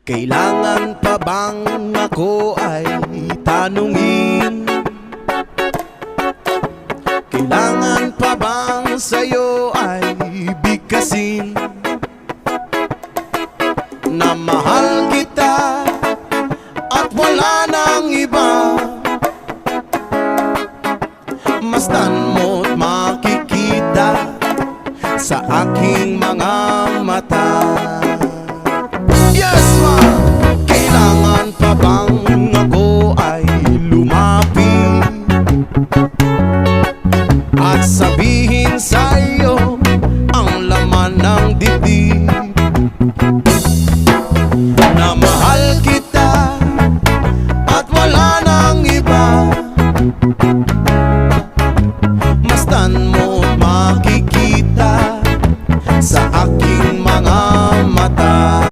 Kailangan pa bang ako ay tanungin? Kailangan pa bang sa'yo ay bigkasin na mahal kita at wala nang iba? Masdan mo't makikita sa aking mga mata. Yes, ma'am! Kailangan pa bang ako ay lumapit at sabihin sa'yo ang laman ng dibdib na mahal kita